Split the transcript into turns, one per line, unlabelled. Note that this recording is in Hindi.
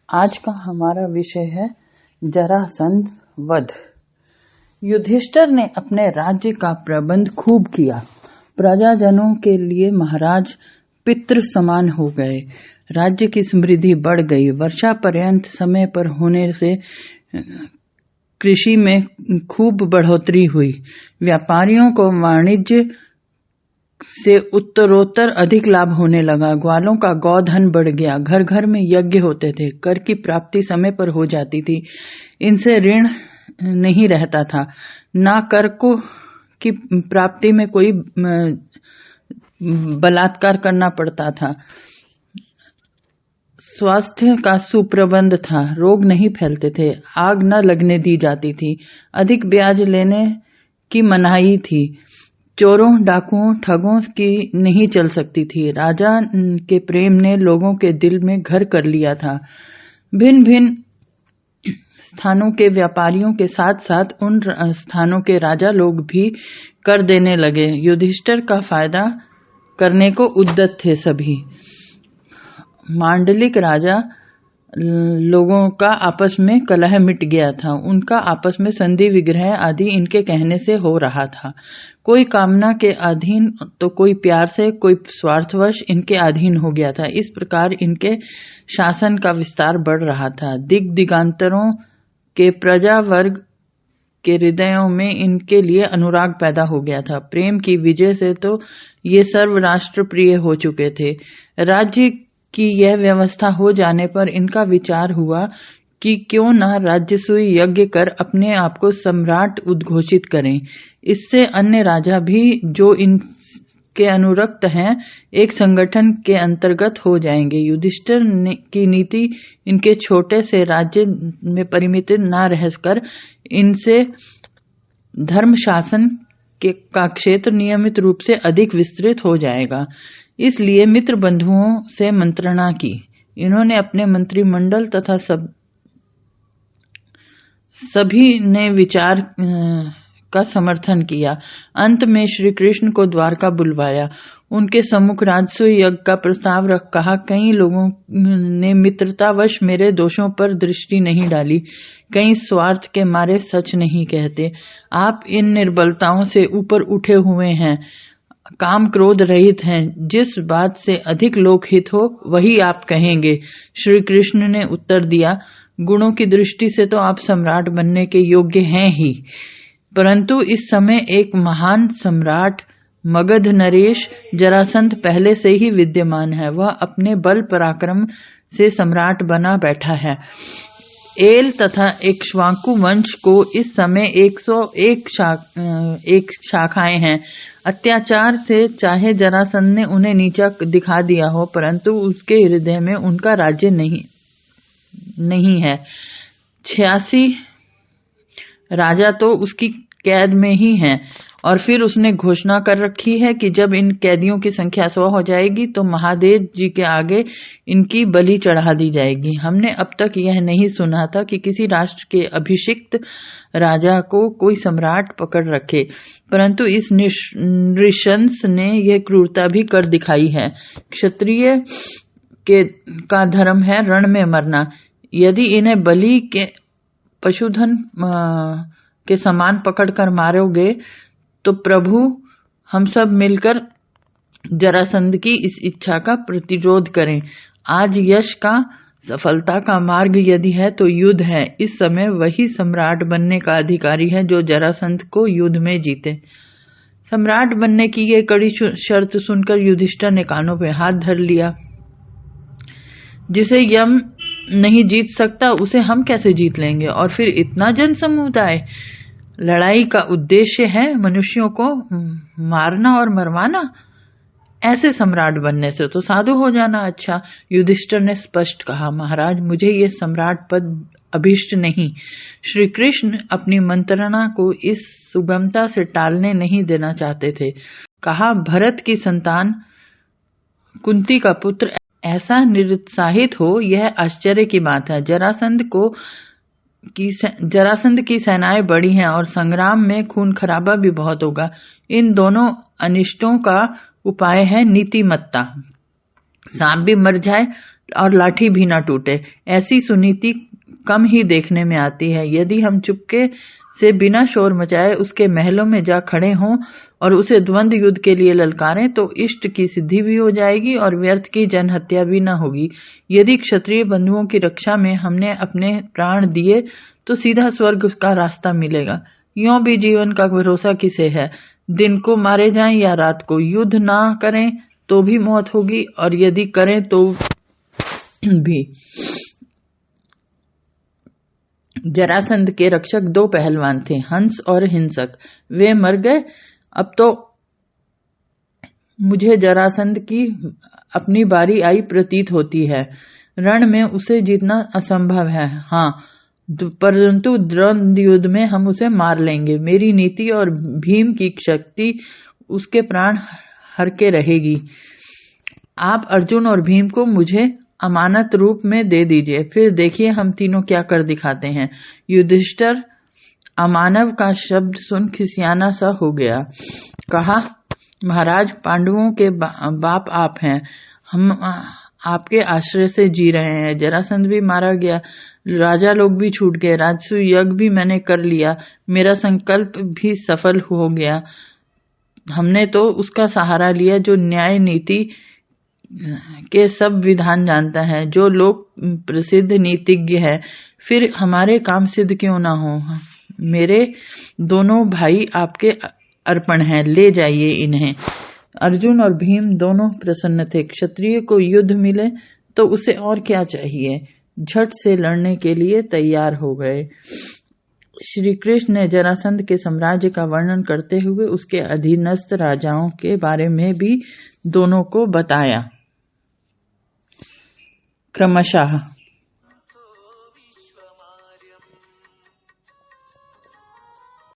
आज का हमारा विषय है जरासंध वध। युधिष्ठिर ने अपने राज्य का प्रबंध खूब किया। प्रजाजनों के लिए महाराज पितृ समान हो गए। राज्य की समृद्धि बढ़ गई। वर्षा पर्यंत समय पर होने से कृषि में खूब बढ़ोतरी हुई। व्यापारियों को वाणिज्य से उत्तरोत्तर अधिक लाभ होने लगा। ग्वालों का गौधन बढ़ गया। घर घर में यज्ञ होते थे। कर की प्राप्ति समय पर हो जाती थी। इनसे ऋण नहीं रहता था। ना कर को की प्राप्ति में कोई बलात्कार करना पड़ता था। स्वास्थ्य का सुप्रबंध था। रोग नहीं फैलते थे। आग न लगने दी जाती थी। अधिक ब्याज लेने की मनाही थी। चोरों, डाकुओं, ठगों की नहीं चल सकती थी। राजा के प्रेम ने लोगों के दिल में घर कर लिया था। भिन्न भिन्न स्थानों के व्यापारियों के साथ साथ उन स्थानों के राजा लोग भी कर देने लगे। युधिष्ठिर का फायदा करने को उद्यत थे सभी। मांडलिक राजा लोगों का आपस में कलह मिट गया था। उनका आपस में संधि विग्रह आदि इनके कहने से हो रहा था। कोई कामना के अधीन तो कोई प्यार से, कोई स्वार्थवश इनके अधीन हो गया था। इस प्रकार इनके शासन का विस्तार बढ़ रहा था। दिगांतरों के प्रजा वर्ग के हृदयों में इनके लिए अनुराग पैदा हो गया था। प्रेम की विजय से तो ये सर्व राष्ट्र प्रिय हो चुके थे। राज्य की यह व्यवस्था हो जाने पर इनका विचार हुआ कि क्यों न राजसूय यज्ञ कर अपने आप को सम्राट उद्घोषित करें। इससे अन्य राजा भी जो इनके अनुरक्त हैं एक संगठन के अंतर्गत हो जाएंगे। युधिष्ठिर की नीति इनके छोटे से राज्य में परिमित न रहकर इनसे धर्म शासन का क्षेत्र नियमित रूप से अधिक विस्तृत हो जाएगा। इसलिए मित्र बंधुओं से मंत्रणा की। इन्होंने अपने मंत्रिमंडल तथा सभी ने विचार का समर्थन किया। अंत में श्री कृष्ण को द्वारका बुलवाया। उनके सम्मुख राजसूय यज्ञ का प्रस्ताव रख कहा, कई लोगों ने मित्रतावश मेरे दोषों पर दृष्टि नहीं डाली। कई स्वार्थ के मारे सच नहीं कहते। आप इन निर्बलताओं से ऊपर उठे हुए हैं, काम क्रोध रहित हैं। जिस बात से अधिक लोकहित हो वही आप कहेंगे। श्री कृष्ण ने उत्तर दिया, गुणों की दृष्टि से तो आप सम्राट बनने के योग्य हैं ही, परंतु इस समय एक महान सम्राट मगध नरेश जरासंध पहले से ही विद्यमान है। वह अपने बल पराक्रम से सम्राट बना बैठा है। एल तथा इक्ष्वाकु वंश को इस समय 101 शाखाएं हैं। अत्याचार से चाहे जरासंध ने उन्हें नीचा दिखा दिया हो, परंतु उसके हृदय में उनका राज्य नहीं है। 86 राजा तो उसकी कैद में ही हैं। और फिर उसने घोषणा कर रखी है कि जब इन कैदियों की संख्या 100 हो जाएगी तो महादेव जी के आगे इनकी बलि चढ़ा दी जाएगी। हमने अब तक यह नहीं सुना था कि किसी राष्ट्र के अभिषिक्त राजा को कोई सम्राट पकड़ रखे, परंतु इस नृशंस ने यह क्रूरता भी कर दिखाई है। क्षत्रिय का धर्म है रण में मरना। यदि इन्हें बलि के पशुधन के समान पकड़कर मारोगे तो प्रभु हम सब मिलकर जरासंध की इस इच्छा का प्रतिरोध करें। आज यश का, सफलता का मार्ग यदि है तो युद्ध है। इस समय वही सम्राट बनने का अधिकारी है जो जरासंध को युद्ध में जीते। सम्राट बनने की ये कड़ी शर्त सुनकर युधिष्ठिर ने कानों पे हाथ धर लिया। जिसे यम नहीं जीत सकता उसे हम कैसे जीत लेंगे? और फिर इतना जन समुदाय। लड़ाई का उद्देश्य है मनुष्यों को मारना और मरवाना। ऐसे सम्राट बनने से तो साधु हो जाना अच्छा। युधिष्ठिर ने स्पष्ट कहा, महाराज मुझे ये सम्राट पद अभिष्ट नहीं। श्री कृष्ण अपनी मंत्रणा को इस सुगमता से टालने नहीं देना चाहते थे। कहा, भरत की संतान कुंती का पुत्र ऐसा निरुत्साहित हो यह आश्चर्य की बात है। जरासंध की सेनाएं बड़ी हैं और संग्राम में खून खराबा भी बहुत होगा। इन दोनों अनिष्टों का उपाय है नीतिमत्ता। सांप भी मर जाए और लाठी भी न टूटे। ऐसी सुनीति कम ही देखने में आती है। यदि हम चुपके से बिना शोर मचाए उसके महलों में जा खड़े हों और उसे द्वंद्व युद्ध के लिए ललकारें तो इष्ट की सिद्धि भी हो जाएगी और व्यर्थ की जनहत्या भी न होगी। यदि क्षत्रिय बंधुओं की रक्षा में हमने अपने प्राण दिए तो सीधा स्वर्ग का रास्ता मिलेगा। यों भी जीवन का भरोसा किसे है? दिन को मारे जाएं या रात को, युद्ध ना करें तो भी मौत होगी और यदि करें तो भी। जरासंध के रक्षक दो पहलवान थे, हंस और हिंसक। वे मर गए। अब तो मुझे जरासंध की अपनी बारी आई प्रतीत होती है। रण में उसे जीतना असंभव है, हाँ, परंतु द्वंद्व युद्ध में हम उसे मार लेंगे। मेरी नीति और भीम की शक्ति उसके प्राण हर के रहेगी। आप अर्जुन और भीम को मुझे अमानत रूप में दे दीजिए, फिर देखिए हम तीनों क्या कर दिखाते हैं। युधिष्ठिर अमानव का शब्द सुन खिसियाना सा हो गया। कहा, महाराज, पांडवों के बाप आप हैं, हम आपके आश्रय से जी रहे हैं। जरासंध भी मारा गया, राजा लोग भी छूट गए, राजसूय यज्ञ भी मैंने कर लिया, मेरा संकल्प भी सफल हो गया। हमने तो उसका सहारा लिया जो न्याय नीति के सब विधान जानता है, जो लोग प्रसिद्ध नीतिज्ञ है। फिर हमारे काम सिद्ध क्यों ना हो? मेरे दोनों भाई आपके अर्पण हैं, ले जाइए इन्हें। अर्जुन और भीम दोनों प्रसन्न थे। क्षत्रिय को युद्ध मिले तो उसे और क्या चाहिए? झट से लड़ने के लिए तैयार हो गए। श्री कृष्ण ने जरासंध के साम्राज्य का वर्णन करते हुए उसके अधीनस्थ राजाओं के बारे में भी दोनों को बताया। क्रमशः